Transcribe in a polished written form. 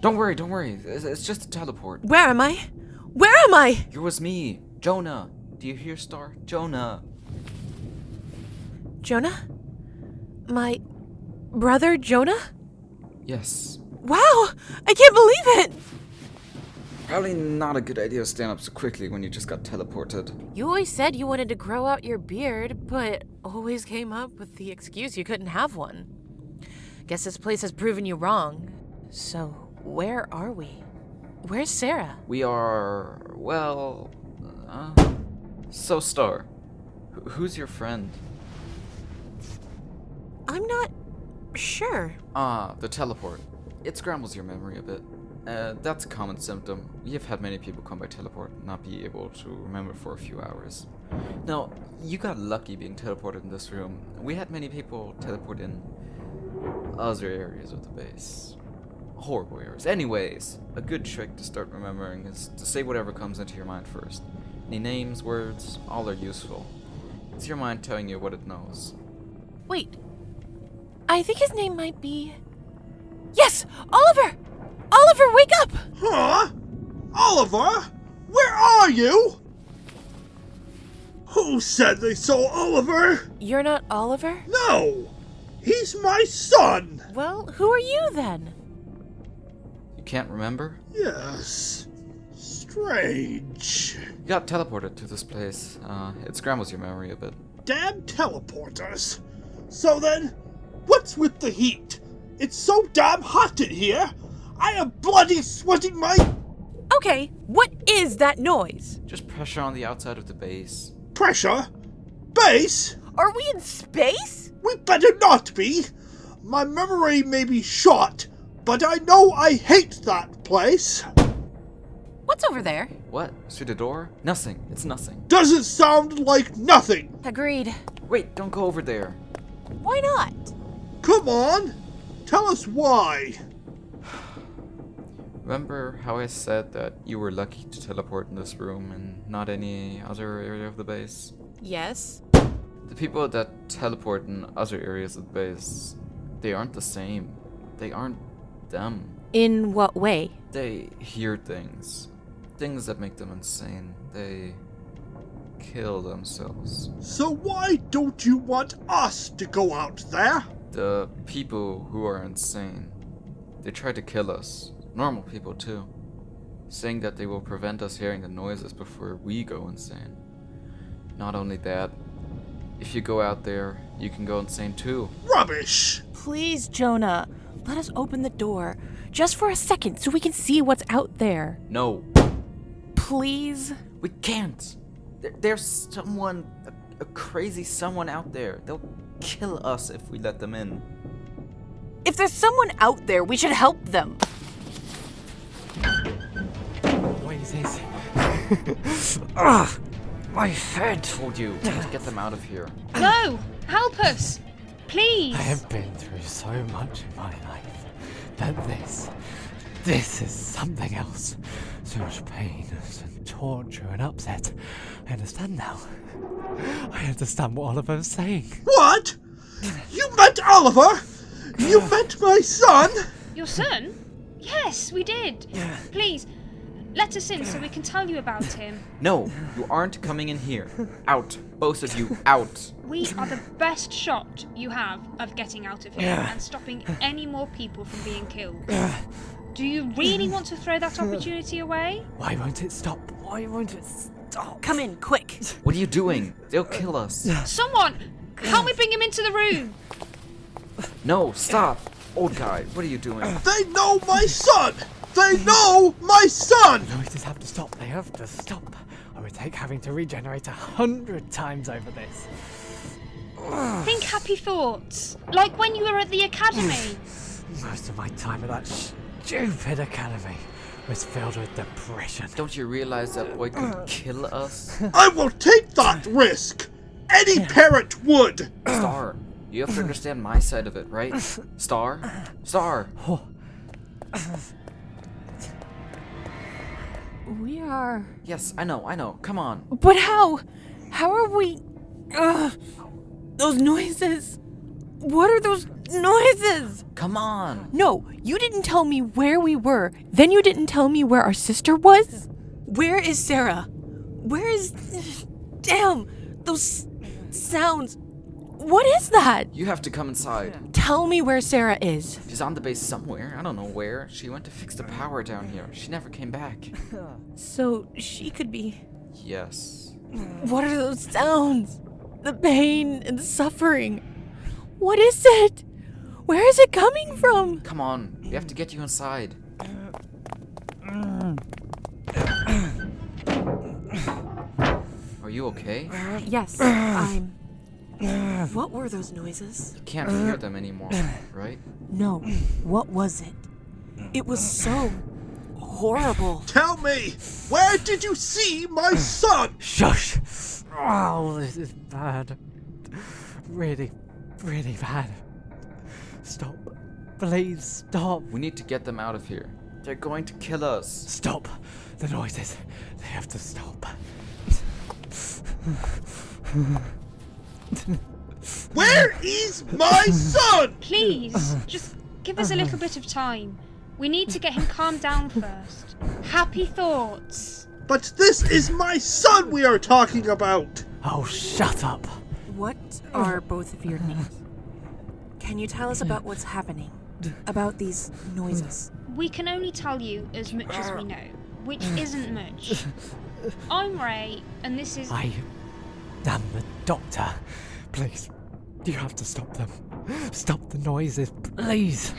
Don't worry. It's just a teleport. Where am I? Where am I? It was me, Jonah. Do you hear, Star? Jonah. Jonah? My brother Jonah? Yes. Wow! I can't believe it! Probably not a good idea to stand up so quickly when you just got teleported. You always said you wanted to grow out your beard, but always came up with the excuse you couldn't have one. Guess this place has proven you wrong. So, where are we? Where's Sarah? We are, well... So, Star, who's your friend? I'm not sure. The teleport. It scrambles your memory a bit. That's a common symptom. We have had many people come by teleport and not be able to remember for a few hours. Now, you got lucky being teleported in this room. We had many people teleport in other areas of the base. Horrible areas. Anyways, a good trick to start remembering is to say whatever comes into your mind first. Any names, words, all are useful. It's your mind telling you what it knows. Wait. I think his name might be... Yes! Oliver! Oliver, wake up! Huh? Oliver? Where are you? Who said they saw Oliver? You're not Oliver? No! He's my son! Well, who are you then? You can't remember? Yes. Strange. You got teleported to this place. It scrambles your memory a bit. Damn teleporters. So then, what's with the heat? It's so damn hot in here. I am bloody sweating my... Okay, what is that noise? Just pressure on the outside of the base. Pressure? Base? Are we in space? We better not be. My memory may be short, but I know I hate that place. What's over there? What? Through the door? Nothing. It's nothing. Doesn't sound like nothing. Agreed. Wait, don't go over there. Why not? Come on. Tell us why. Remember how I said that you were lucky to teleport in this room and not any other area of the base? Yes. The people that teleport in other areas of the base, they aren't the same. They aren't them. In what way? They hear things. Things that make them insane. They kill themselves. So why don't you want us to go out there? The people who are insane, they try to kill us. Normal people too. Saying that they will prevent us hearing the noises before we go insane. Not only that, if you go out there, you can go insane too. Rubbish! Please, Jonah, let us open the door. Just for a second so we can see what's out there. No, Please? we can't. There's someone, a crazy someone out there. They'll kill us if we let them in. If there's someone out there, we should help them. What is this? Ugh! My head! Told you, let's get them out of here. No! Help us! Please! I have been through so much in my life that this is something else. So much pain and torture and upset. I understand now. I understand what Oliver was saying. What? You met Oliver? You met my son? Your son? Yes, we did. Please, let us in so we can tell you about him. No, you aren't coming in here. Out. Both of you, out. We are the best shot you have of getting out of here and stopping any more people from being killed. Do you really want to throw that opportunity away? Why won't it stop? Why won't it stop? Come in, quick. What are you doing? They'll kill us. Someone, help me bring him into the room. No, stop. Old guy, what are you doing? They know my son! They know my son! Noises have to stop. They have to stop. I would take having to regenerate 100 times over this. Think happy thoughts, like when you were at the academy. Most of my time at that stupid academy was filled with depression. Don't you realize that boy could kill us? I will take that risk! Any parent would! Star, you have to understand my side of it, right? Star? Star! We are... Yes, I know. Come on. But how? How are we... Those noises... What are those noises! Come on! No, you didn't tell me where we were. Then you didn't tell me where our sister was. Where is Sarah? Where is... Damn! Those sounds. What is that? You have to come inside. Tell me where Sarah is. She's on the base somewhere. I don't know where. She went to fix the power down here. She never came back. So she could be... Yes. What are those sounds? The pain and the suffering. What is it? Where is it coming from? Come on. We have to get you inside. Are you okay? Yes, I'm... What were those noises? You can't hear them anymore, right? No, what was it? It was so horrible. Tell me, where did you see my son? Shush! Oh, this is bad. Really, really bad. Stop. Please stop. We need to get them out of here. They're going to kill us. Stop. The noises. They have to stop. Where is my son? Please, just give us a little bit of time. We need to get him calmed down first. Happy thoughts. But this is my son we are talking about. Oh, shut up. What are both of your names? Can you tell us about what's happening? About these noises? We can only tell you as much as we know, which isn't much. I'm Ray, and this is... I am the doctor. Please, you have to stop them. Stop the noises, please.